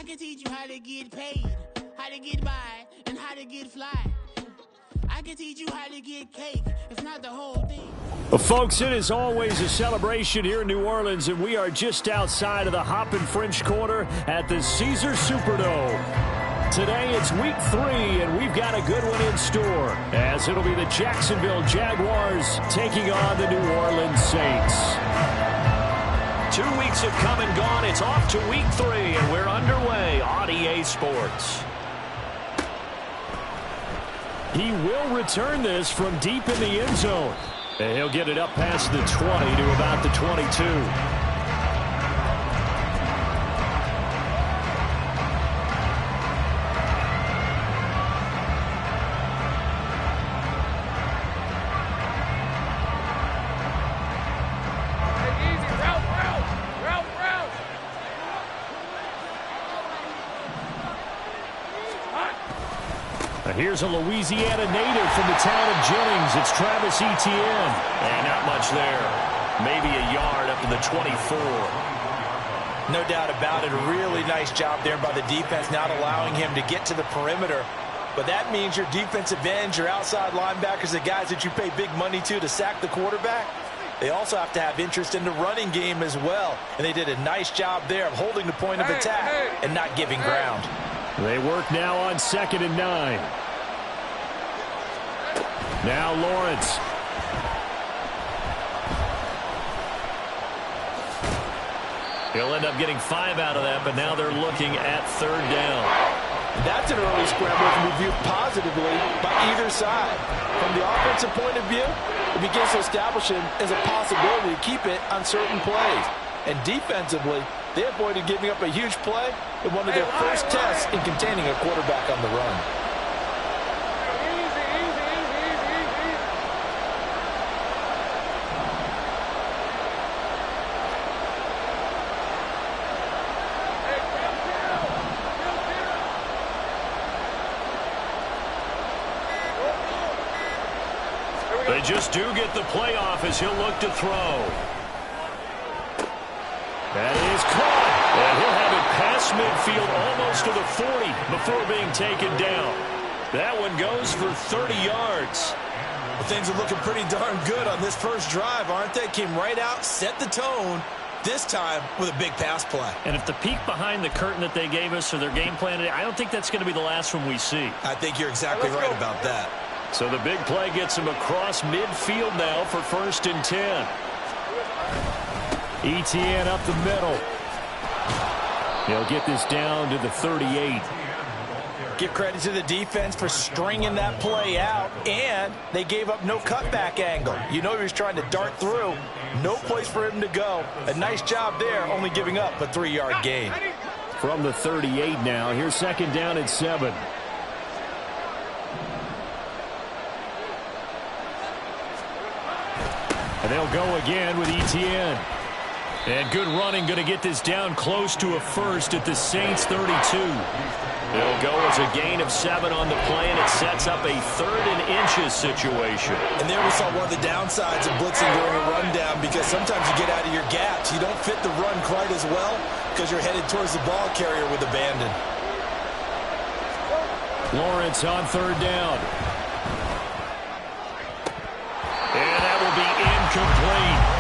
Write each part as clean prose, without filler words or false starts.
I can teach you how to get paid, how to get by, and how to get fly. I can teach you how to get cake, if not the whole thing. Well, folks, it is always a celebration here in New Orleans, and we are just outside of the Hoppin' French Quarter at the Caesars Superdome. Today it's week 3, and we've got a good one in store, as it'll be the Jacksonville Jaguars taking on the New Orleans Saints. 2 weeks have come and gone. It's off to week 3, and we're underway on EA Sports. He will return this from deep in the end zone. And he'll get it up past the 20 to about the 22. Here's a Louisiana native from the town of Jennings. It's Travis Etienne. And not much there. Maybe a yard up to the 24. No doubt about it. A really nice job there by the defense, not allowing him to get to the perimeter. But that means your defensive ends, your outside linebackers, the guys that you pay big money to sack the quarterback, they also have to have interest in the running game as well. And they did a nice job there of holding the point of attack and not giving ground. They work now on 2nd and 9. Now Lawrence. He'll end up getting 5 out of that, but now they're looking at 3rd down. That's an early scramble to be viewed positively by either side. From the offensive point of view, it begins to establish it as a possibility to keep it on certain plays. And defensively, they avoided giving up a huge play in one of their first tests in containing a quarterback on the run. They just do get the playoff as he'll look to throw. That is caught. And he'll have it past midfield almost to the 40 before being taken down. That one goes for 30 yards. Well, things are looking pretty darn good on this first drive, aren't they? Came right out, set the tone, this time with a big pass play. And if the peek behind the curtain that they gave us or their game plan, I don't think that's going to be the last one we see. I think you're exactly right about that. So the big play gets him across midfield now for 1st and 10. Etienne up the middle. He'll get this down to the 38. Give credit to the defense for stringing that play out, and they gave up no cutback angle. You know he was trying to dart through. No place for him to go. A nice job there, only giving up a 3-yard gain. From the 38 now, here's 2nd down and 7. And they'll go again with Etienne. And good running, going to get this down close to a first at the Saints 32. They'll go as a gain of 7 on the play, and it sets up a 3rd and inches situation. And there we saw one of the downsides of blitzing during a rundown, because sometimes you get out of your gaps. You don't fit the run quite as well because you're headed towards the ball carrier with abandon. Lawrence on 3rd down. And that will be incomplete.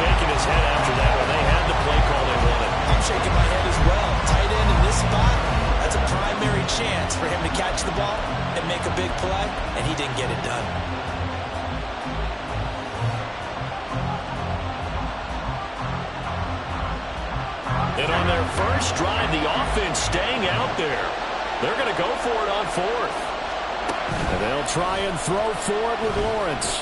Shaking his head after that one. They had the play call they wanted. I'm shaking my head as well. Tight end in this spot, that's a primary chance for him to catch the ball and make a big play, and he didn't get it done. And on their first drive, the offense staying out there. They're going to go for it on 4th. And they'll try and throw for it with Lawrence.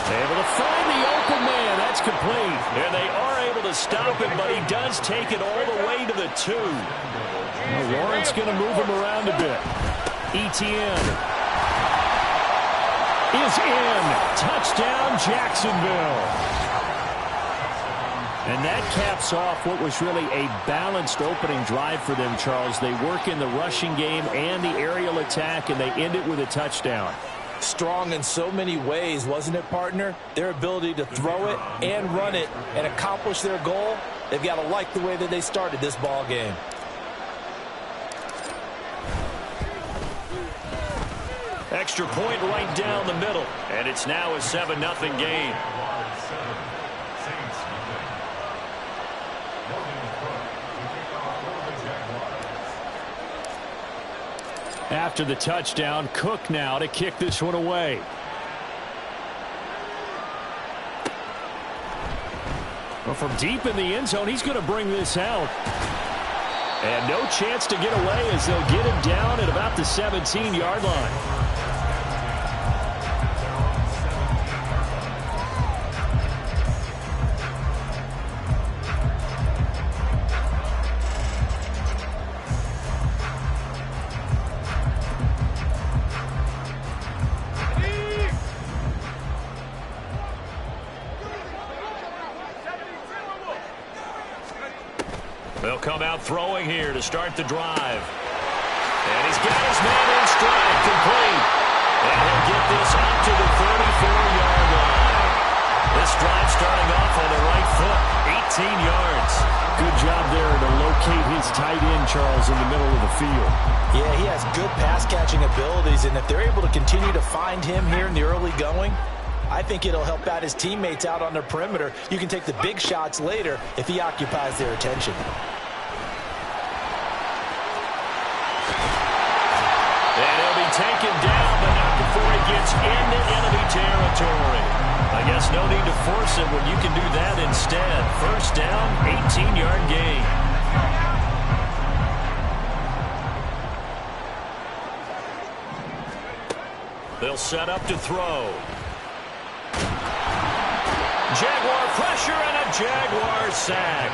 Able to find the open man. That's complete. And they are able to stop him, but he does take it all the way to the 2. Now Lawrence going to move him around a bit. Etienne is in. Touchdown, Jacksonville. And that caps off what was really a balanced opening drive for them, Charles. They work in the rushing game and the aerial attack, and they end it with a touchdown. Strong in so many ways, wasn't it, partner? Their ability to throw it and run it and accomplish their goal They've got to like the way that they started this ball game. Extra point right down the middle, and it's now a 7-0 game. After the touchdown, Cook now to kick this one away. Well, from deep in the end zone, he's going to bring this out. And no chance to get away as they'll get him down at about the 17-yard line. They'll come out throwing here to start the drive. And he's got his man in stride, complete. And he'll get this out to the 34-yard line. This drive starting off on the right foot, 18 yards. Good job there to locate his tight end, Charles, in the middle of the field. Yeah, he has good pass-catching abilities, and if they're able to continue to find him here in the early going, I think it'll help out his teammates out on the perimeter. You can take the big shots later if he occupies their attention. And he'll be taken down, but not before he gets into enemy territory. I guess no need to force it when you can do that instead. First down, 18-yard gain. They'll set up to throw. Jaguar pressure and a Jaguar sack.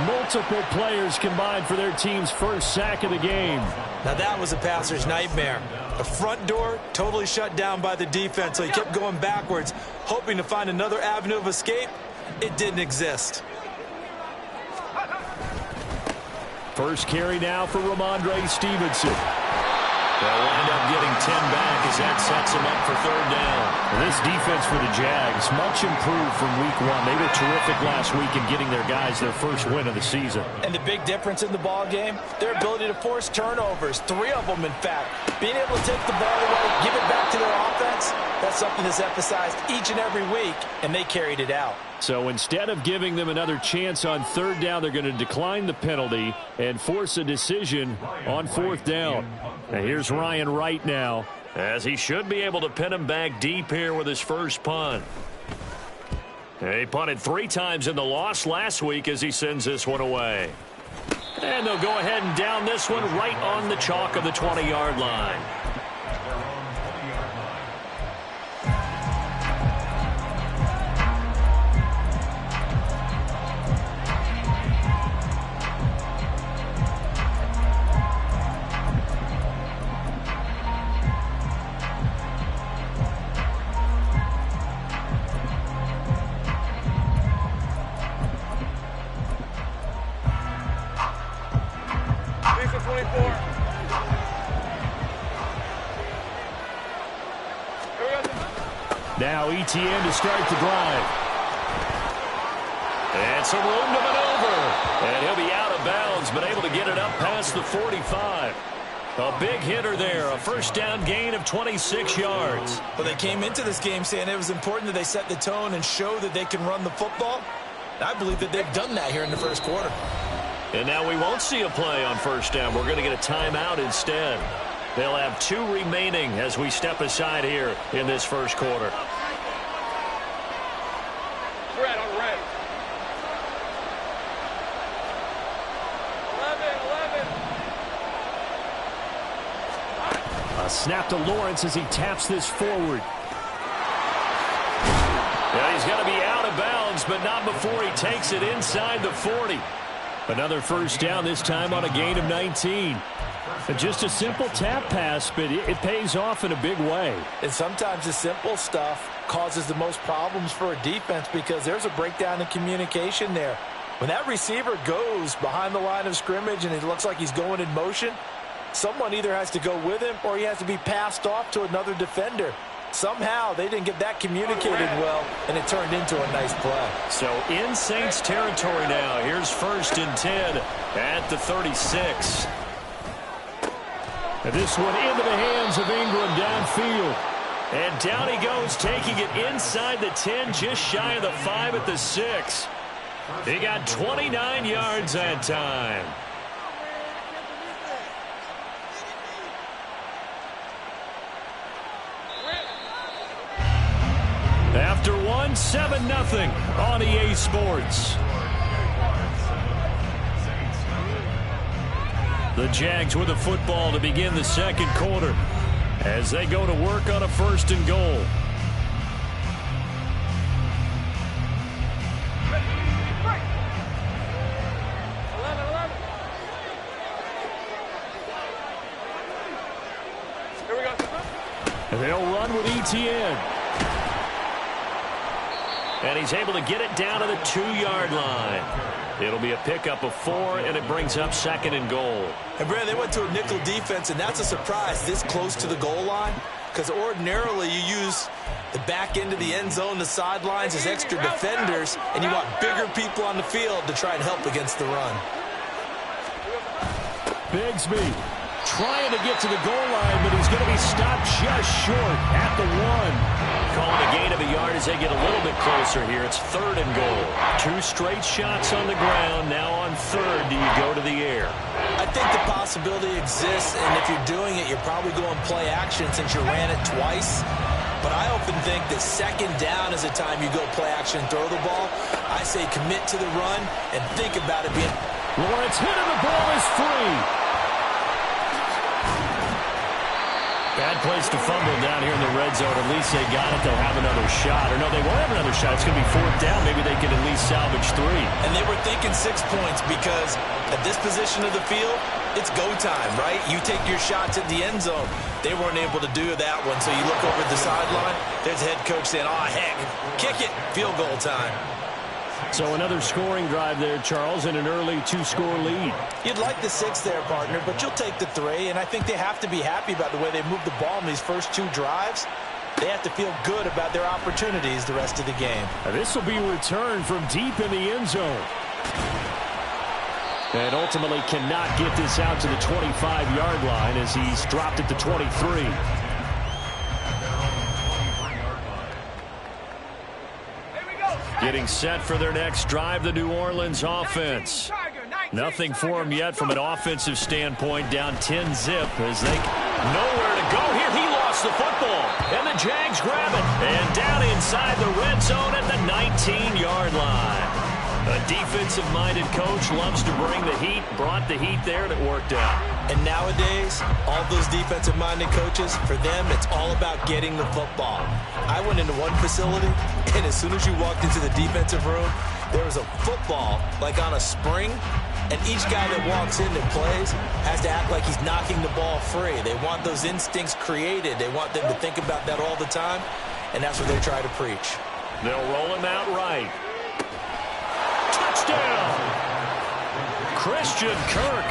Multiple players combined for their team's first sack of the game. Now that was a passer's nightmare. The front door totally shut down by the defense, so he kept going backwards, hoping to find another avenue of escape. It didn't exist. First carry now for Ramondre Stevenson. They'll wind up getting 10 back as that sets him up for third down. This defense for the Jags, much improved from week one. They were terrific last week in getting their guys their first win of the season. And the big difference in the ball game, their ability to force turnovers, 3 of them in fact. Being able to take the ball away, give it back to their offense, that's something that's emphasized each and every week, and they carried it out. So instead of giving them another chance on third down, they're going to decline the penalty and force a decision on fourth down. And here's Ryan Wright now, as he should be able to pin him back deep here with his first punt. He punted 3 times in the loss last week as he sends this one away. And they'll go ahead and down this one right on the chalk of the 20-yard line. Now ETN to start the drive. And some room to maneuver. And he'll be out of bounds, but able to get it up past the 45. A big hitter there, a first down gain of 26 yards. Well, they came into this game saying it was important that they set the tone and show that they can run the football. I believe that they've done that here in the first quarter. And now we won't see a play on first down. We're going to get a timeout instead. They'll have 2 remaining as we step aside here in this first quarter. Red on red. 11. A snap to Lawrence as he taps this forward. Yeah, he's going to be out of bounds, but not before he takes it inside the 40. Another first down, this time on a gain of 19. Just a simple tap pass, but it pays off in a big way. And sometimes the simple stuff causes the most problems for a defense because there's a breakdown in communication there. When that receiver goes behind the line of scrimmage and it looks like he's going in motion, someone either has to go with him or he has to be passed off to another defender. Somehow they didn't get that communicated well, and it turned into a nice play. So in Saints territory now. Here's 1st and 10 at the 36. And this one into the hands of Ingram downfield. And down he goes, taking it inside the 10, just shy of the 5 at the 6. He got 29 yards that time. After one, 7-0 on EA Sports. The Jags with the football to begin the second quarter as they go to work on a 1st and goal. Here we go. They'll run with ETN. And he's able to get it down to the 2-yard line. It'll be a pickup of 4, and it brings up 2nd and goal. And, Brad, they went to a nickel defense, and that's a surprise this close to the goal line, because ordinarily you use the back end of the end zone, the sidelines as extra defenders, and you want bigger people on the field to try and help against the run. Bigsby trying to get to the goal line, but he's going to be stopped just short at the 1. Calling a gain of a yard as they get a little bit closer here. It's 3rd and goal. 2 straight shots on the ground. Now on 3rd, do you go to the air? I think the possibility exists, and if you're doing it, you're probably going play action since you ran it twice. But I often think that 2nd down is the time you go play action and throw the ball. I say commit to the run and think about it being... Lawrence hit and the ball is free. Bad place to fumble down here in the red zone. At least they got it. They'll have another shot. Or no, they won't have another shot. It's going to be 4th down. Maybe they can at least salvage 3. And they were thinking 6 points because at this position of the field, it's go time, right? You take your shots at the end zone. They weren't able to do that one. So you look over at the sideline. There's the head coach saying, oh, heck, kick it. Field goal time. So another scoring drive there, Charles, and an early 2-score lead. You'd like the 6 there, partner, but you'll take the 3, and I think they have to be happy about the way they moved the ball in these first 2 drives. They have to feel good about their opportunities the rest of the game. This will be returned from deep in the end zone. And ultimately cannot get this out to the 25-yard line as he's dropped at the 23. Getting set for their next drive, the New Orleans offense. Nothing for them yet from an offensive standpoint, down 10-zip as they nowhere to go here. He lost the football, and the Jags grab it. And down inside the red zone at the 19-yard line. A defensive-minded coach loves to bring the heat, brought the heat there, and it worked out. And nowadays, all those defensive-minded coaches, for them, it's all about getting the football. I went into one facility, and as soon as you walked into the defensive room, there was a football, like on a spring, and each guy that walks in that plays has to act like he's knocking the ball free. They want those instincts created. They want them to think about that all the time, and that's what they try to preach. They'll roll him out right. Touchdown! Christian Kirk,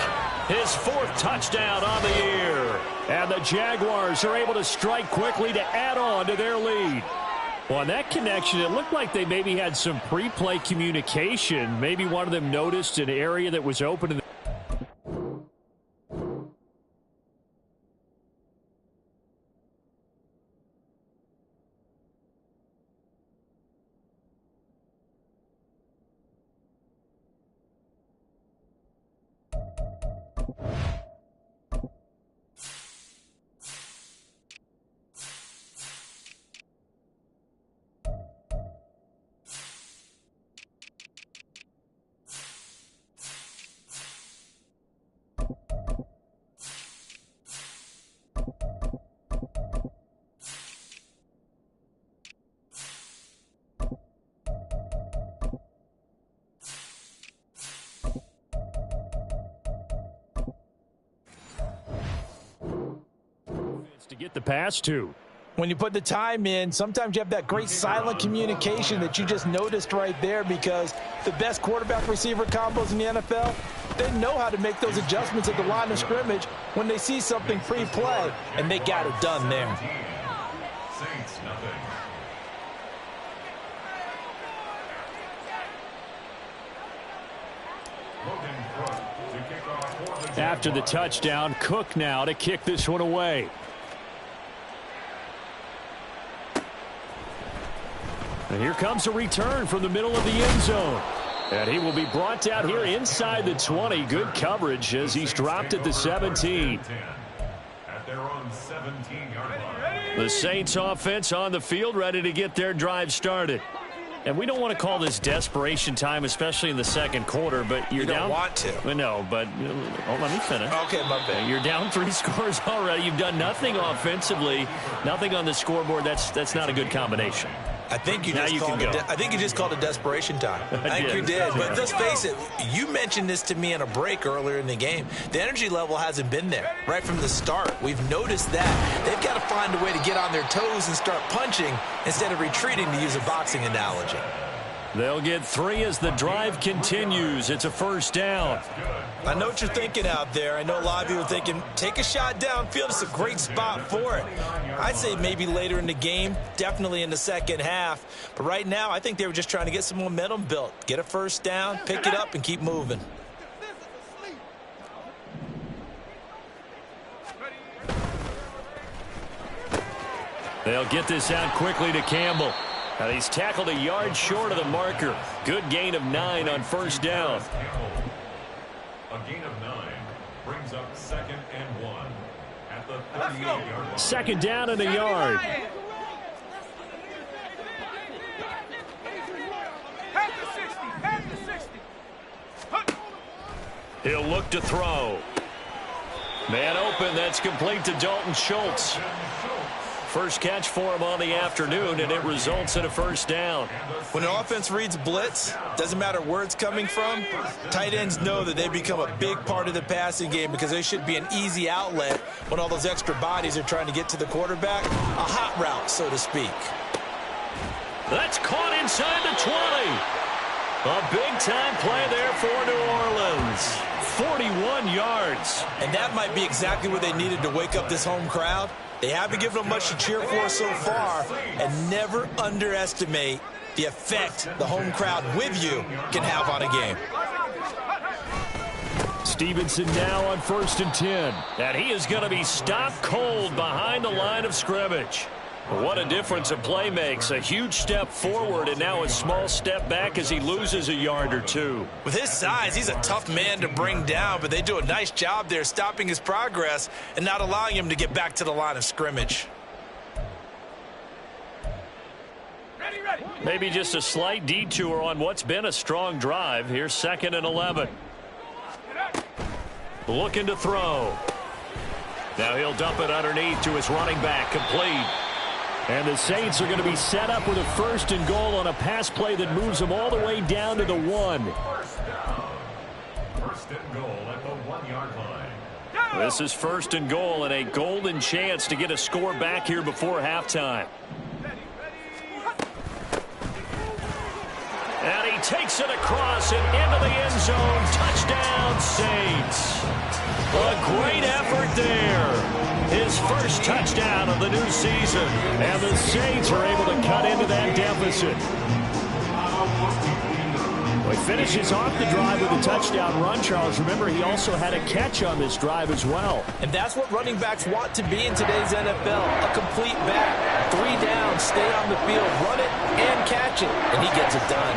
his 4th touchdown on the year. And the Jaguars are able to strike quickly to add on to their lead. Well, on that connection, it looked like they maybe had some pre-play communication. Maybe one of them noticed an area that was open in the to get the pass to. When you put the time in, sometimes you have that great silent communication that you just noticed right there, because the best quarterback-receiver combos in the NFL, they know how to make those adjustments at the line of scrimmage when they see something pre-play, and they got it done there. Saints, nothing. After the touchdown, Cook now to kick this one away. And here comes a return from the middle of the end zone. And he will be brought down here inside the 20. Good coverage as he's dropped at the 17. At their own 17-yard line. The Saints offense on the field, ready to get their drive started. And we don't want to call this desperation time, especially in the second quarter, but you're down. You don't want to. No, but let me finish. Okay, my bad. You're down 3 scores already. You've done nothing offensively, nothing on the scoreboard. That's not a good combination. I think you just called it desperation time. I think you did. But let's face it, you mentioned this to me in a break earlier in the game. The energy level hasn't been there right from the start. We've noticed that. They've got to find a way to get on their toes and start punching instead of retreating, to use a boxing analogy. They'll get 3 as the drive continues. It's a first down. I know what you're thinking out there. I know a lot of you are thinking, take a shot downfield. It's a great spot for it. I'd say maybe later in the game, definitely in the second half. But right now, I think they were just trying to get some momentum built. Get a first down, pick it up, and keep moving. They'll get this out quickly to Campbell. And he's tackled a yard short of the marker. Good gain of 9 on first down. A gain of 9 brings up 2nd and 1 at the 38-yard line. Second down and a yard. He'll look to throw. Man open. That's complete to Dalton Schultz. First catch for him on the afternoon, and it results in a first down. When an offense reads blitz, doesn't matter where it's coming from, tight ends know that they become a big part of the passing game because they should be an easy outlet when all those extra bodies are trying to get to the quarterback. A hot route, so to speak. That's caught inside the 20. A big-time play there for New Orleans. 41 yards. And that might be exactly what they needed to wake up this home crowd. They haven't given them much to cheer for so far, and never underestimate the effect the home crowd with you can have on a game. Stevenson now on 1st and 10. And he is going to be stopped cold behind the line of scrimmage. What a difference a play makes. A huge step forward and now a small step back as he loses a yard or 2. With his size, he's a tough man to bring down, but they do a nice job there stopping his progress and not allowing him to get back to the line of scrimmage. Maybe just a slight detour on what's been a strong drive. Here's 2nd and 11. Looking to throw. Now he'll dump it underneath to his running back, complete. And the Saints are going to be set up with a 1st and goal on a pass play that moves them all the way down to the 1. 1st and goal at the 1-yard line. This is 1st and goal and a golden chance to get a score back here before halftime. And he takes it across and into the end zone. Touchdown, Saints. A great effort there. His first touchdown of the new season. And the Saints are able to cut into that deficit. Well, he finishes off the drive with a touchdown run, Charles. Remember, he also had a catch on this drive as well. And that's what running backs want to be in today's NFL. A complete back. 3 down, stay on the field, run it, and catch it. And he gets it done.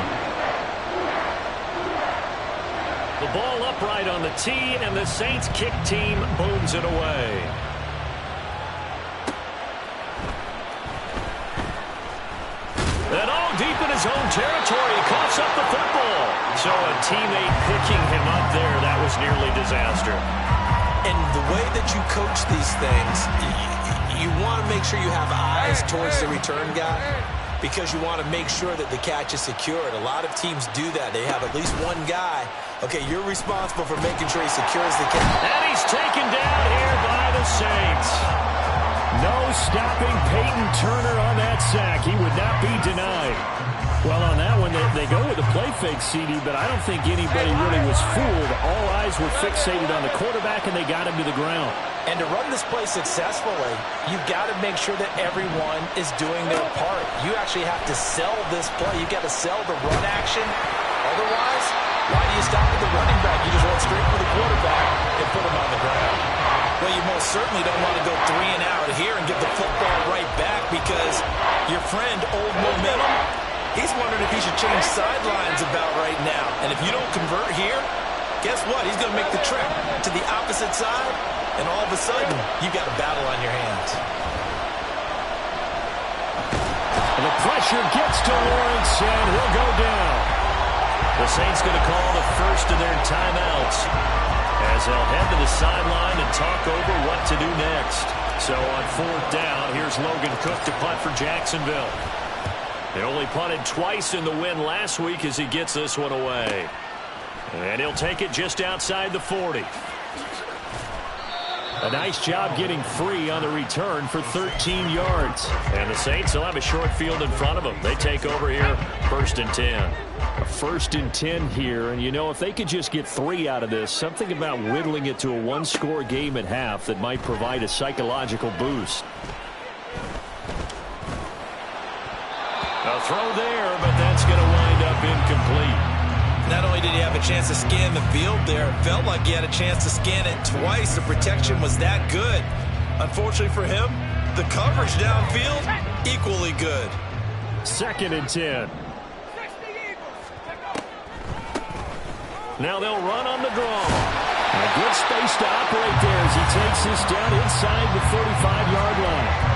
The ball upright on the tee, and the Saints kick team booms it away. And all deep in his own territory, he coughs up the football. So a teammate picking him up there, that was nearly disaster. And the way that you coach these things, you want to make sure you have eyes towards the return guy because you want to make sure that the catch is secured. A lot of teams do that. They have at least one guy. Okay, you're responsible for making sure he secures the catch. And he's taken down here by the Saints. No stopping Peyton Turner on that sack. He would not be denied. Well, on that one, they they go with the play fake, CD, but I don't think anybody really was fooled. All eyes were fixated on the quarterback, and they got him to the ground. And to run this play successfully, you've got to make sure that everyone is doing their part. You actually have to sell this play. You've got to sell the run action. Otherwise, why do you stop at the running back? You just run straight for the quarterback and put him on the ground. Well, you most certainly don't want to go 3 and out here and give the football right back, because your friend, Old Momentum, he's wondering if he should change sidelines about right now. And if you don't convert here, guess what? He's going to make the trek to the opposite side, and all of a sudden, you've got a battle on your hands. And the pressure gets to Lawrence, and he'll go down. The Saints going to call the first of their timeouts as they'll head to the sideline and talk over what to do next. So on 4th down, here's Logan Cook to punt for Jacksonville. They only punted twice in the win last week as he gets this one away. And he'll take it just outside the 40. A nice job getting free on the return for 13 yards. And the Saints will have a short field in front of them. They take over here, 1st and 10. A 1st and 10 here, and you know, if they could just get 3 out of this, something about whittling it to a 1-score game at half that might provide a psychological boost. A throw there, but that's going to wind up incomplete. Not only did he have a chance to scan the field there, it felt like he had a chance to scan it twice. The protection was that good. Unfortunately for him, the coverage downfield, equally good. 2nd and 10. Now they'll run on the draw. And a good space to operate there as he takes this down inside the 35-yard line.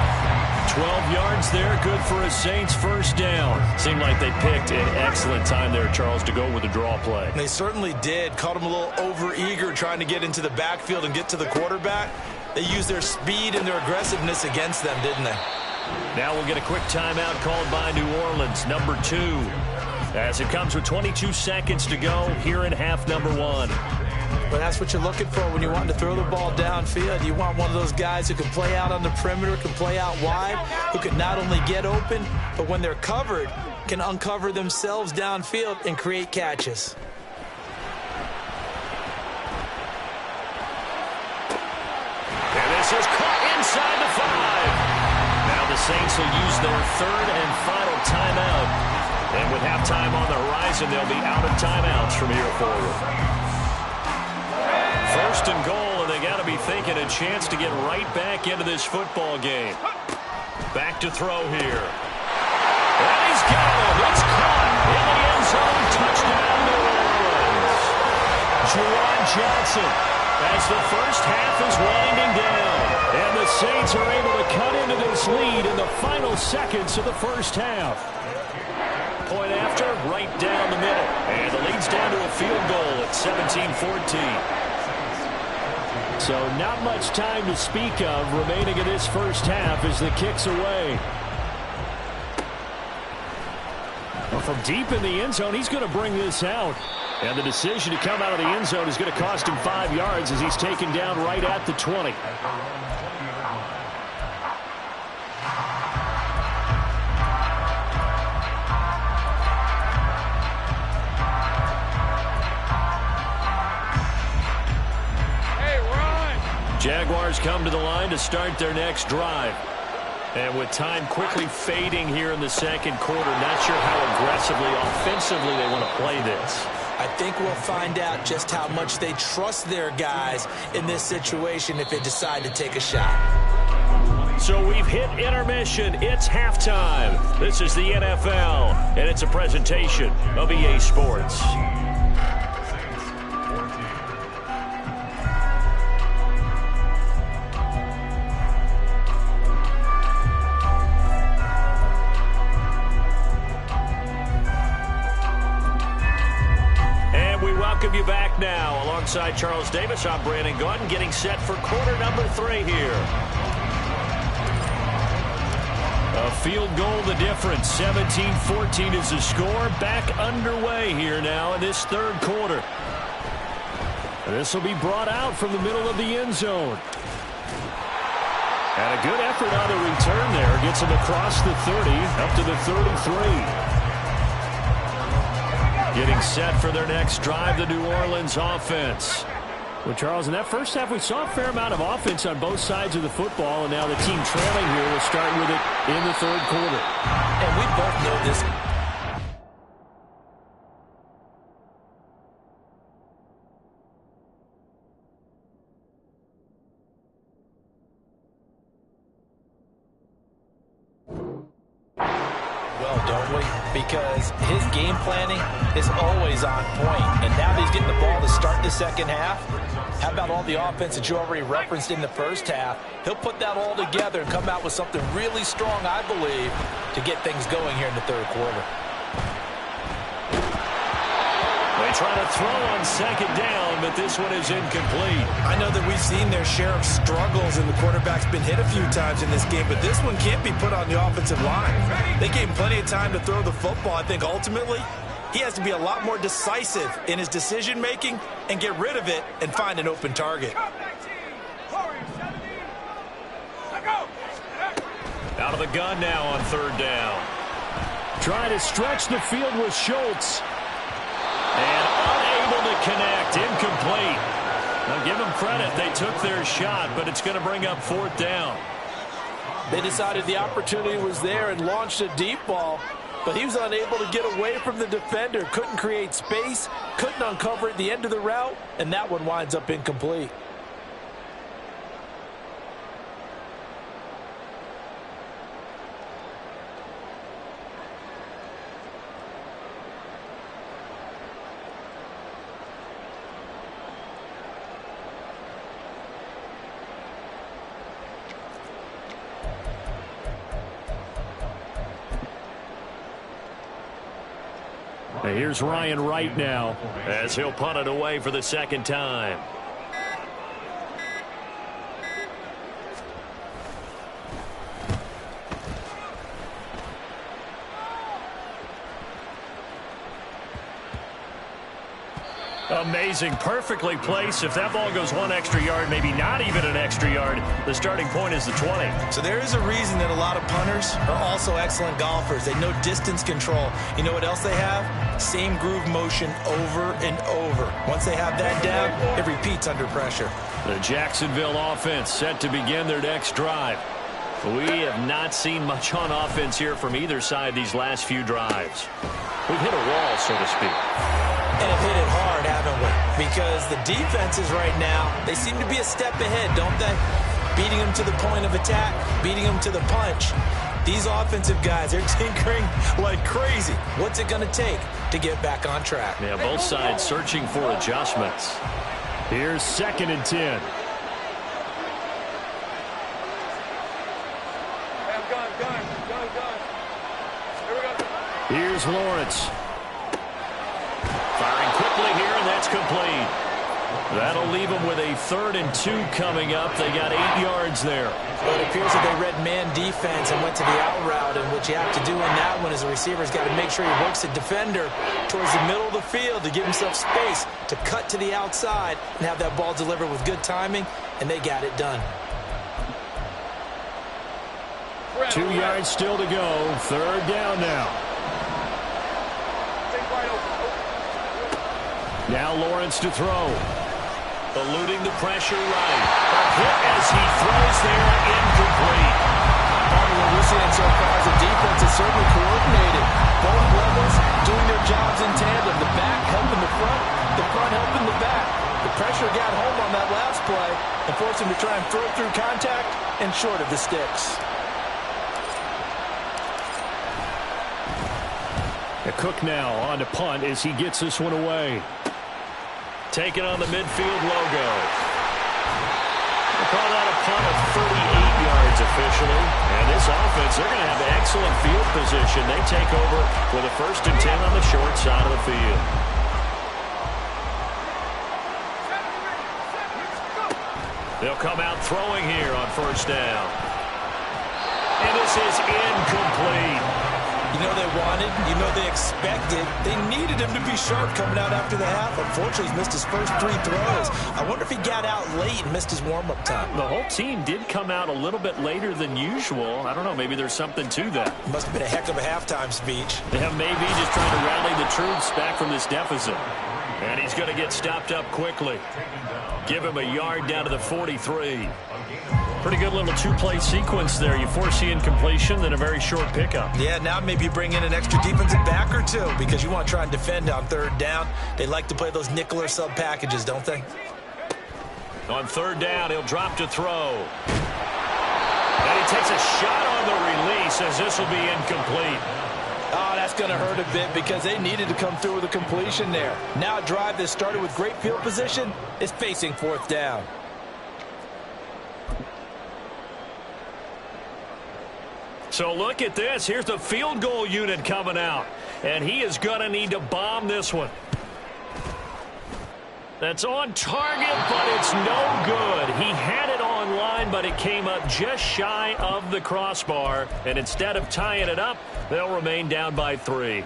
12 yards there, good for a Saints 1st down. Seemed like they picked an excellent time there, Charles, to go with the draw play. They certainly did. Caught him a little over-eager trying to get into the backfield and get to the quarterback. They used their speed and their aggressiveness against them, didn't they? Now we'll get a quick timeout called by New Orleans, number 2. As it comes with 22 seconds to go here in half number 1. But that's what you're looking for when you want to throw the ball downfield. You want one of those guys who can play out on the perimeter, can play out wide, who can not only get open, but when they're covered, can uncover themselves downfield and create catches. And this is caught inside the 5. Now the Saints will use their 3rd and final timeout. And with halftime on the horizon, they'll be out of timeouts from here forward. 1st and goal, and they got to be thinking a chance to get right back into this football game. Back to throw here. And he's got it. It's caught in the end zone. Touchdown, New Orleans. Juwan Johnson as the first half is winding down. And the Saints are able to cut into this lead in the final seconds of the first half. Point after, right down the middle. And the lead's down to a field goal at 17-14. So not much time to speak of remaining in this first half as the kick's away. Well, from deep in the end zone, he's going to bring this out. And the decision to come out of the end zone is going to cost him 5 yards as he's taken down right at the 20. Jaguars come to the line to start their next drive. And with time quickly fading here in the 2nd quarter, not sure how aggressively, offensively they want to play this. I think we'll find out just how much they trust their guys in this situation if they decide to take a shot. So we've hit intermission. It's halftime. This is the NFL, and it's a presentation of EA Sports. Welcome you back now. Alongside Charles Davis, I'm Brandon Gordon, getting set for quarter number 3 here. A field goal the difference. 17-14 is the score. Back underway here now in this 3rd quarter. This will be brought out from the middle of the end zone. And a good effort on the return there. Gets him across the 30, up to the 33. Getting set for their next drive, the New Orleans offense. Well, Charles, in that first half, we saw a fair amount of offense on both sides of the football, and now the team trailing here will start with it in the third quarter. And we both know this. Well, don't we? Because his game planning is always on point. And now that he's getting the ball to start the second half, how about all the offense that you already referenced in the first half? He'll put that all together and come out with something really strong, I believe, to get things going here in the third quarter. They try to throw on second down, but this one is incomplete. I know that we've seen their share of struggles, and the quarterback's been hit a few times in this game, but this one can't be put on the offensive line. They gave him plenty of time to throw the football. I think ultimately he has to be a lot more decisive in his decision-making and get rid of it and find an open target. Out of the gun now on third down. Trying to stretch the field with Schultz. And unable to connect. Incomplete. Now give them credit. They took their shot, but it's going to bring up fourth down. They decided the opportunity was there and launched a deep ball, but he was unable to get away from the defender. Couldn't create space, couldn't uncover at the end of the route, and that one winds up incomplete. Here's Ryan Wright now as he'll punt it away for the second time. Amazing. Perfectly placed. If that ball goes one extra yard, maybe not even an extra yard, the starting point is the 20. So there is a reason that a lot of punters are also excellent golfers. They know distance control. You know what else they have? Same groove motion over and over. Once they have that down, it repeats under pressure. The Jacksonville offense set to begin their next drive. We have not seen much on offense here from either side these last few drives. We've hit a wall, so to speak. And have hit it hard, haven't we? Because the defenses right now, they seem to be a step ahead, don't they? Beating them to the point of attack, beating them to the punch. These offensive guys, they're tinkering like crazy. What's it going to take to get back on track? Yeah, both sides searching for adjustments. Here's 2nd and 10. Here's Lawrence. Firing quickly here, and that's complete. That'll leave them with a 3rd and 2 coming up. They got 8 yards there. Well, it appears that they read man defense and went to the out route, and what you have to do in that one is the receiver's got to make sure he works the defender towards the middle of the field to give himself space to cut to the outside and have that ball delivered with good timing, and they got it done. 2 yards still to go. 3rd down now. Now Lawrence to throw. Eluding the pressure right. A hit as he throws there, incomplete. What we're seeing so far is the defense is certainly coordinated. Both levels doing their jobs in tandem. The back helping the front helping the back. The pressure got home on that last play and forced him to try and throw through contact and short of the sticks. Cook now on to punt as he gets this one away. Taking on the midfield logo. We'll call that a punt of 38 yards officially. And this offense, they're going to have excellent field position. They take over with a 1st and 10 on the short side of the field. They'll come out throwing here on 1st down. And this is incomplete. You know they wanted, you know they expected. They needed him to be sharp coming out after the half. Unfortunately, he's missed his first 3 throws. I wonder if he got out late and missed his warm-up time. The whole team did come out a little bit later than usual. I don't know, maybe there's something to that. Must have been a heck of a halftime speech. Yeah, maybe just trying to rally the troops back from this deficit. And he's going to get stopped up quickly. Give him a yard down to the 43. Pretty good little 2-play sequence there. You force the incompletion, then a very short pickup. Yeah, now maybe you bring in an extra defensive back or two because you want to try and defend on 3rd down. They like to play those nickel or sub packages, don't they? On 3rd down, he'll drop to throw. And he takes a shot on the release as this will be incomplete. Oh, that's going to hurt a bit because they needed to come through with a completion there. Now a drive that started with great field position is facing 4th down. So look at this. Here's the field goal unit coming out. And he is going to need to bomb this one. That's on target, but it's no good. He had it on line, but it came up just shy of the crossbar. And instead of tying it up, they'll remain down by 3.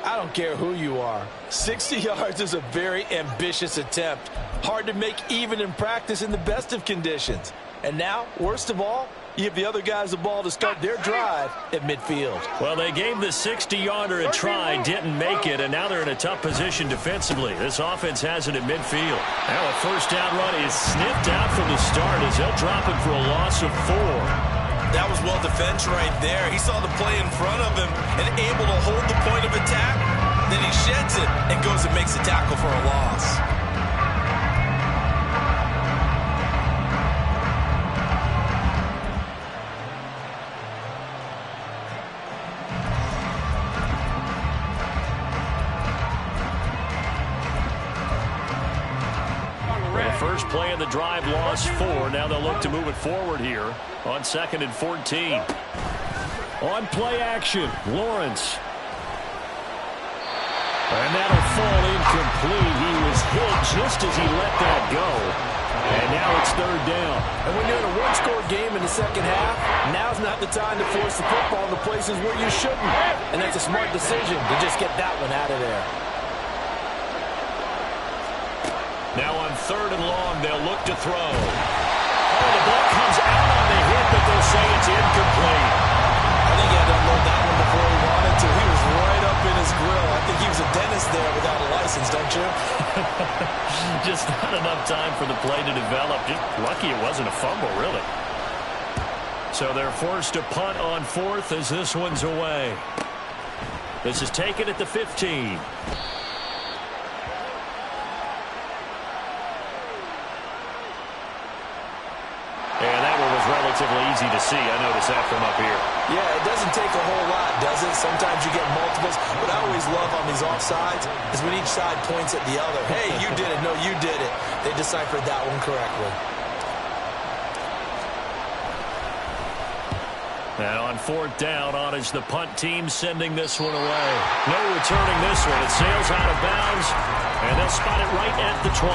I don't care who you are. 60 yards is a very ambitious attempt. Hard to make even in practice in the best of conditions. And now, worst of all, you give the other guys the ball to start their drive at midfield. Well, they gave the 60-yarder a try, didn't make it, and now they're in a tough position defensively. This offense has it at midfield. Now a 1st down run is sniffed out from the start as they'll drop it for a loss of 4. That was well defense right there. He saw the play in front of him and able to hold the point of attack. Then he sheds it and goes and makes a tackle for a loss. First play of the drive, lost 4. Now they'll look to move it forward here on 2nd and 14. On play action, Lawrence. And that'll fall incomplete. He was hit just as he let that go. And now it's 3rd down. And when you're in a 1-score game in the 2nd half, now's not the time to force the football in the places where you shouldn't. And that's a smart decision to just get that one out of there. Now on 3rd and long, they'll look to throw. Oh, the ball comes out on the hit, but they'll say it's incomplete. I think he had to unload that one before he wanted to. He was right up in his grill. I think he was a dentist there without a license, don't you? Just not enough time for the play to develop. Just lucky it wasn't a fumble, really. So they're forced to punt on 4th as this one's away. This is taken at the 15. And that one was relatively easy to see. I noticed that from up here. Yeah, it doesn't take a whole lot, does it? Sometimes you get multiples. What I always love on these offsides is when each side points at the other. Hey, you did it. No, you did it. They deciphered that one correctly. And on 4th down, on is the punt team sending this one away. No returning this one. It sails out of bounds, and they'll spot it right at the 20.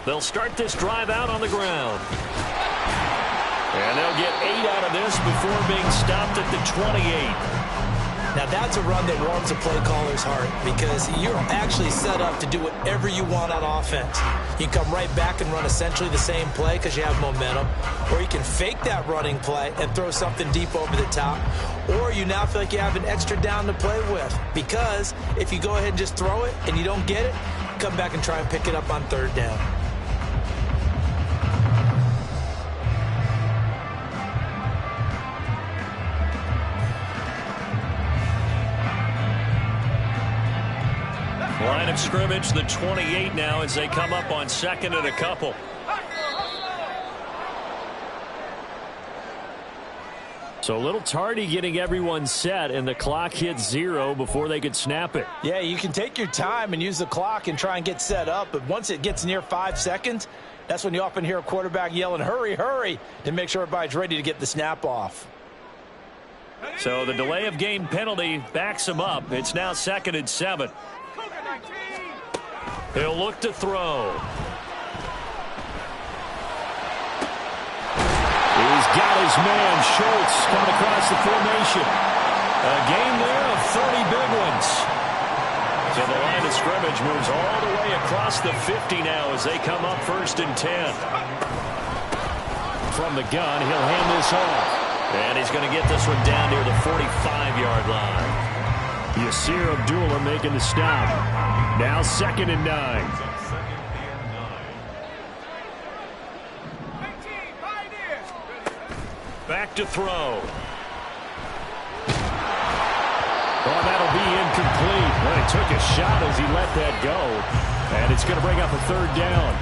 They'll start this drive out on the ground. And they'll get 8 out of this before being stopped at the 28. Now that's a run that warms a play caller's heart because you're actually set up to do whatever you want on offense. You can come right back and run essentially the same play because you have momentum, or you can fake that running play and throw something deep over the top, or you now feel like you have an extra down to play with because if you go ahead and just throw it and you don't get it, come back and try and pick it up on 3rd down. Line of scrimmage, the 28 now as they come up on 2nd and a couple. So a little tardy getting everyone set, and the clock hits 0 before they could snap it. Yeah, you can take your time and use the clock and try and get set up, but once it gets near 5 seconds, that's when you often hear a quarterback yelling, hurry, hurry, to make sure everybody's ready to get the snap off. So the delay of game penalty backs them up. It's now 2nd and 7. He'll look to throw. He's got his man, Schultz, coming across the formation. A game there of 30 big ones. So the line of scrimmage moves all the way across the 50 now as they come up 1st and 10. From the gun, he'll hand this off. And he's going to get this one down near the 45-yard line. Yasir Abdullah making the stop. Now 2nd and 9. Back to throw. Oh, that'll be incomplete. Well, he took a shot as he let that go. And it's going to bring up a 3rd down.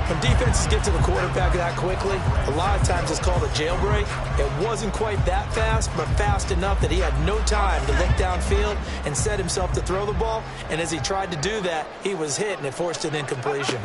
When defenses get to the quarterback that quickly, a lot of times it's called a jailbreak. It wasn't quite that fast, but fast enough that he had no time to look downfield and set himself to throw the ball. And as he tried to do that, he was hit, and it forced an incompletion.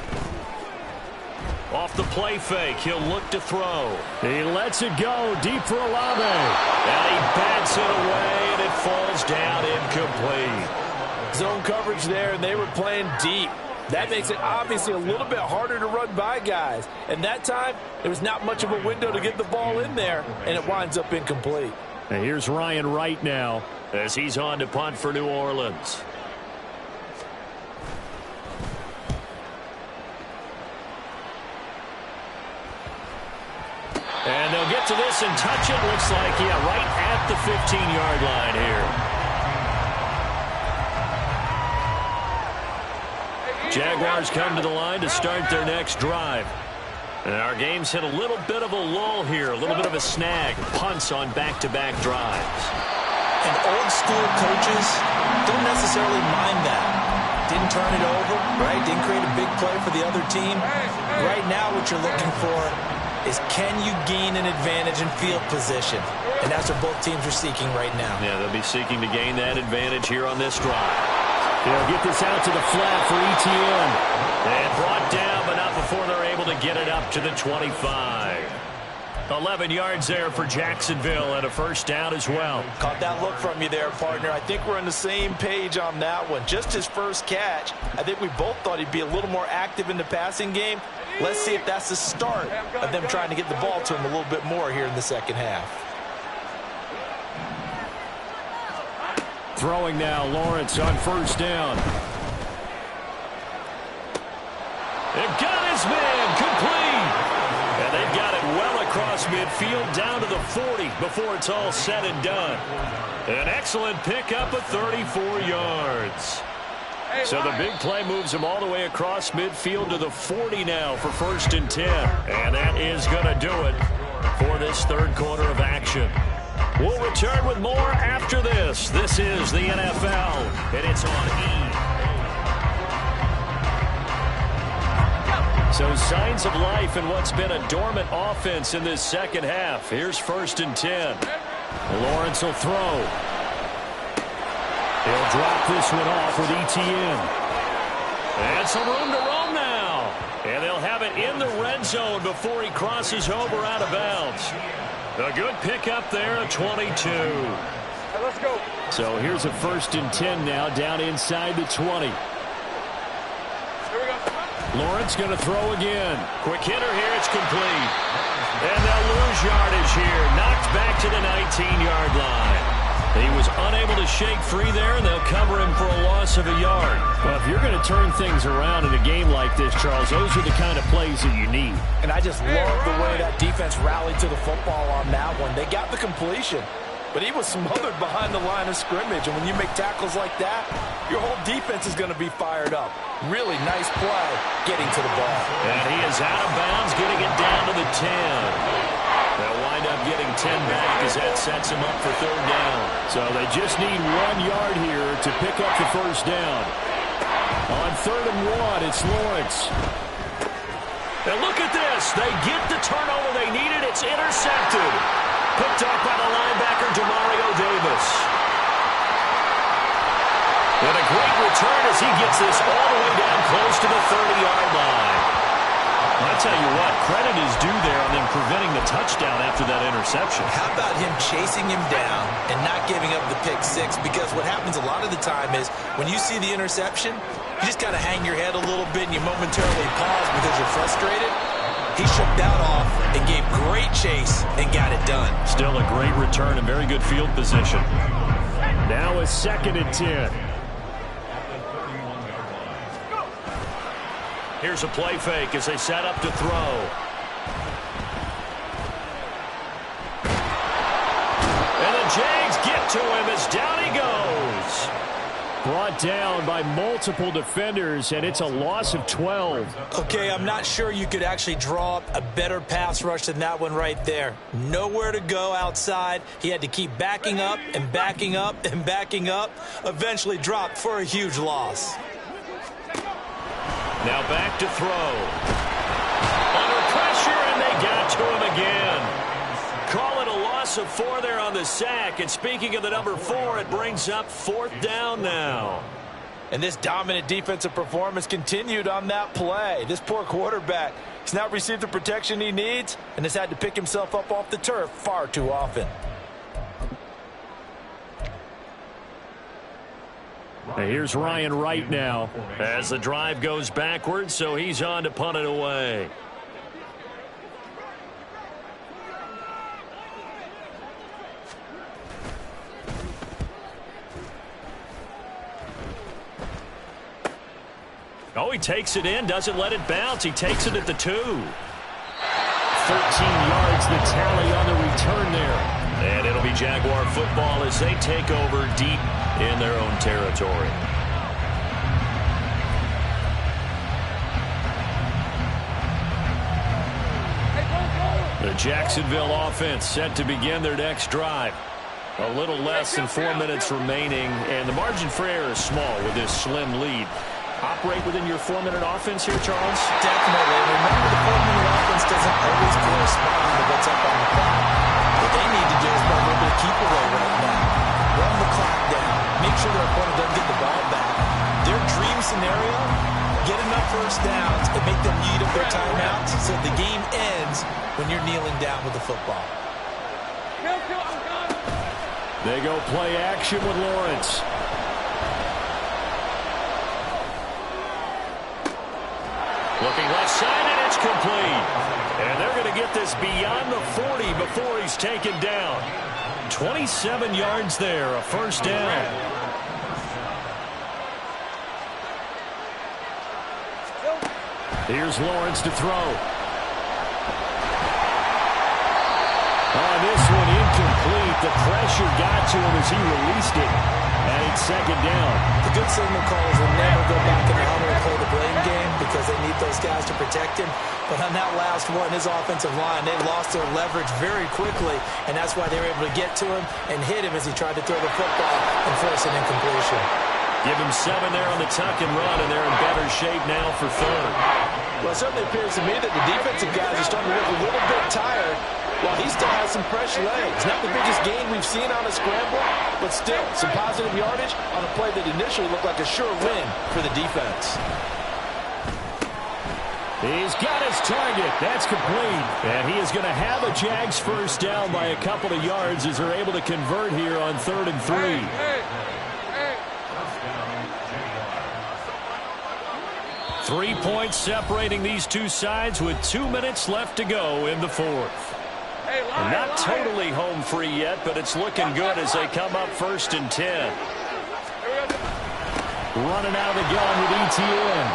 Off the play fake, he'll look to throw. He lets it go deep for Olave. And he bats it away, and it falls down incomplete. Zone coverage there, and they were playing deep. That makes it obviously a little bit harder to run by guys. And that time, there was not much of a window to get the ball in there, and it winds up incomplete. And here's Ryan Wright now as he's on to punt for New Orleans. And they'll get to this and touch it. Looks like, yeah, right at the 15-yard line here. Jaguars come to the line to start their next drive. And our game's hit a little bit of a lull here, a little bit of a snag. Punts on back-to-back drives. And old-school coaches don't necessarily mind that. Didn't turn it over, right? Didn't create a big play for the other team. Right now what you're looking for is can you gain an advantage in field position? And that's what both teams are seeking right now. Yeah, they'll be seeking to gain that advantage here on this drive. They'll get this out to the flat for ETN. And brought down, but not before they're able to get it up to the 25. 11 yards there for Jacksonville and a 1st down as well. Caught that look from you there, partner. I think we're on the same page on that one. Just his first catch. I think we both thought he'd be a little more active in the passing game. Let's see if that's the start of them trying to get the ball to him a little bit more here in the 2nd half. Throwing now, Lawrence on 1st down. They've got his man complete. And they've got it well across midfield down to the 40 before it's all said and done. An excellent pickup of 34 yards. So the big play moves him all the way across midfield to the 40 now for 1st and 10. And that is going to do it for this 3rd quarter of action. We'll return with more after this. This is the NFL, and it's on E! So signs of life in what's been a dormant offense in this 2nd half. Here's 1st and 10. Lawrence will throw. He'll drop this one off with ETN. And some room to roam now. And they'll have it in the red zone before he crosses over out of bounds. A good pickup there at 22. Let's go. So here's a 1st and 10 now down inside the 20. Here we go. Lawrence going to throw again. Quick hitter here. It's complete. And they'll lose yardage here. Knocked back to the 19-yard line. He was unable to shake free there, and they'll cover him for a loss of a yard. Well, if you're going to turn things around in a game like this, Charles, those are the kind of plays that you need. And I just love the way that defense rallied to the football on that one. They got the completion, but he was smothered behind the line of scrimmage. And when you make tackles like that, your whole defense is going to be fired up. Really nice play getting to the ball. And he is out of bounds, getting it down to the 10. They'll wind up getting 10 back as that sets him up for 3rd down. So they just need 1 yard here to pick up the 1st down. On 3rd and 1, it's Lawrence. And look at this. They get the turnover they needed. It's intercepted. Picked up by the linebacker, Demario Davis. And a great return as he gets this all the way down close to the 30-yard line. I tell you what, credit is due there on them preventing the touchdown after that interception. How about him chasing him down and not giving up the pick six? Because what happens a lot of the time is when you see the interception, you just kind of hang your head a little bit and you momentarily pause because you're frustrated. He shook that off and gave great chase and got it done. Still a great return and very good field position. Now a 2nd and 10. Here's a play fake as they set up to throw. And the Jags get to him as down he goes. Brought down by multiple defenders, and it's a loss of 12. Okay, I'm not sure you could actually draw up a better pass rush than that one right there. Nowhere to go outside. He had to keep backing up and backing up and backing up. Eventually dropped for a huge loss. Now back to throw. Under pressure, and they got to him again. Call it a loss of 4 there on the sack. And speaking of the number 4, it brings up 4th down now. And this dominant defensive performance continued on that play. This poor quarterback has not received the protection he needs and has had to pick himself up off the turf far too often. Here's Ryan Wright now as the drive goes backwards, so he's on to punt it away. Oh, he takes it in, doesn't let it bounce. He takes it at the 2. 13 yards, the tally on the return there. And it'll be Jaguar football as they take over deep in their own territory. The Jacksonville offense set to begin their next drive. A little less than 4 minutes remaining, and the margin for error is small with this slim lead. Operate within your 4-minute offense here, Charles? Definitely. Remember, the 4-minute offense doesn't always correspond to what's up on the clock. What they need to do is play a little bit of keep away right now. Run the clock down. Make sure their opponent doesn't get the ball back. Their dream scenario, get enough first downs and make them eat up their timeouts so the game ends when you're kneeling down with the football. They go play action with Lawrence. Looking left side, and it's complete. And they're going to get this beyond the 40 before he's taken down. 27 yards there, a first down. Here's Lawrence to throw. On this one, incomplete. The pressure got to him as he released it. And it's second down. The good signal calls will never go back in the huddle and play the blame game because they need those guys to protect him. But on that last one, his offensive line, they lost their leverage very quickly, and that's why they were able to get to him and hit him as he tried to throw the football and force an incompletion. Give him 7 there on the tuck and run, and they're in better shape now for third. Well, it certainly appears to me that the defensive guys are starting to look a little bit tired while he still has some fresh legs. Not the biggest gain we've seen on a scramble, but still some positive yardage on a play that initially looked like a sure win for the defense. He's got his target. That's complete. And he is going to have a Jags first down by a couple of yards as they're able to convert here on 3rd and 3. 3 points separating these two sides with 2 minutes left to go in the 4th. Not totally home free yet, but it's looking good as they come up 1st and 10. Running out of the gun with ETN.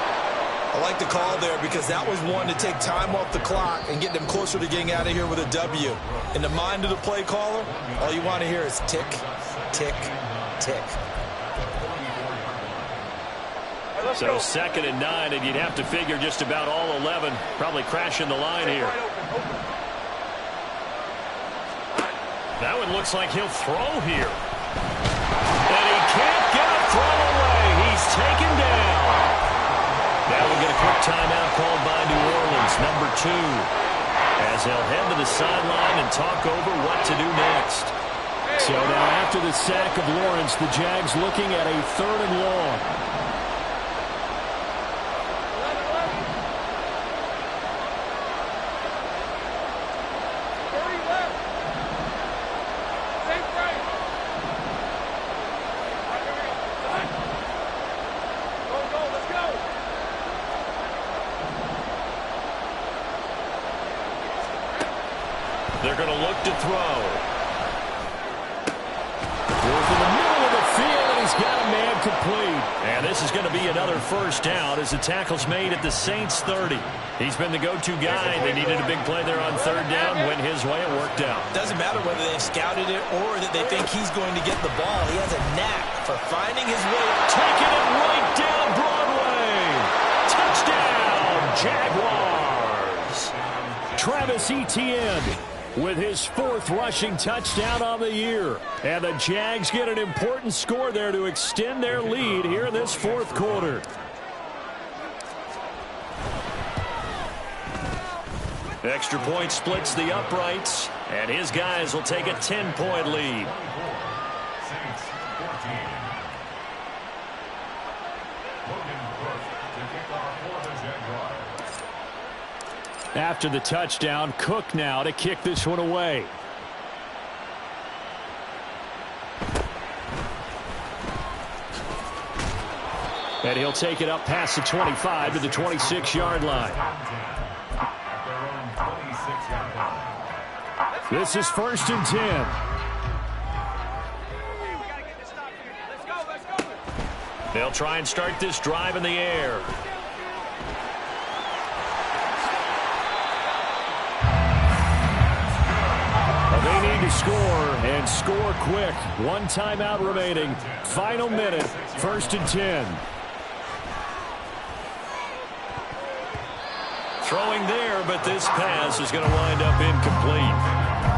I like the call there because that was one to take time off the clock and get them closer to getting out of here with a W. In the mind of the play caller, all you want to hear is tick, tick, tick. So 2nd and 9, and you'd have to figure just about all 11 probably crashing the line here. That one looks like he'll throw here. And he can't get a throw away. He's taken down. Now we'll get a quick timeout called by New Orleans, number 2, as they'll head to the sideline and talk over what to do next. So now after the sack of Lawrence, the Jags looking at a 3rd and long. They're going to look to throw. Throws in the middle of the field, and he's got a man complete. And this is going to be another first down as the tackle's made at the Saints 30. He's been the go-to guy. They needed a big play there on third down. Went his way. It worked out. Doesn't matter whether they've scouted it or that they think he's going to get the ball. He has a knack for finding his way. Taking it right down Broadway. Touchdown, Jaguars. Travis Etienne with his 4th rushing touchdown on the year. And the Jags get an important score there to extend their lead here in this 4th quarter. Extra point splits the uprights, and his guys will take a 10-point lead. Saints 14. Logan Burke to kick off for the Jaguars. After the touchdown, Cook now to kick this one away. And he'll take it up past the 25 to the 26-yard line. This is 1st and 10. They'll try and start this drive in the air. They need to score, and score quick. 1 timeout remaining. Final minute, 1st and 10. Throwing there, but this pass is going to wind up incomplete.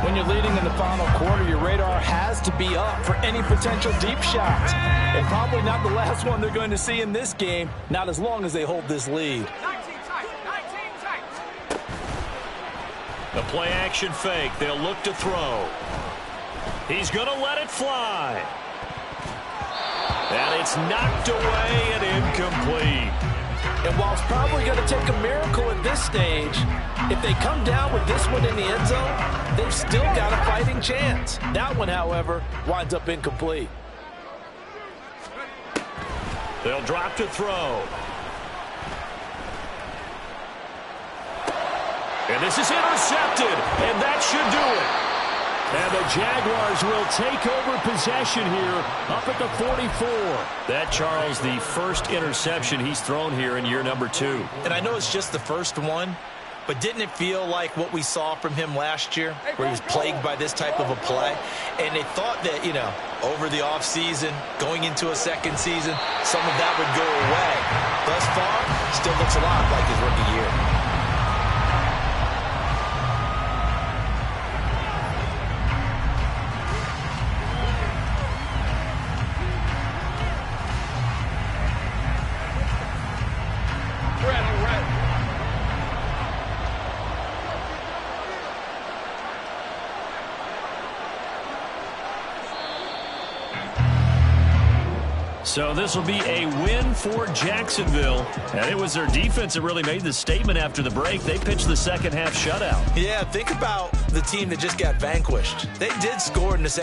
When you're leading in the final quarter, your radar has to be up for any potential deep shots. And probably not the last one they're going to see in this game, not as long as they hold this lead. 19 tight. The play action fake. They'll look to throw. He's going to let it fly. And it's knocked away and incomplete. And while it's probably going to take a miracle at this stage, if they come down with this one in the end zone, they've still got a fighting chance. That one, however, winds up incomplete. They'll drop to throw. And this is intercepted, and that should do it. And the Jaguars will take over possession here up at the 44. That, Charles, the first interception he's thrown here in year number 2. And I know it's just the first one, but didn't it feel like what we saw from him last year, where he was plagued by this type of a play? And they thought that, over the offseason, going into a second season, some of that would go away. Thus far, still looks a lot like his rookie year. So this will be a win for Jacksonville. And it was their defense that really made the statement after the break. They pitched the second half shutout. Yeah, think about the team that just got vanquished. They did score in the second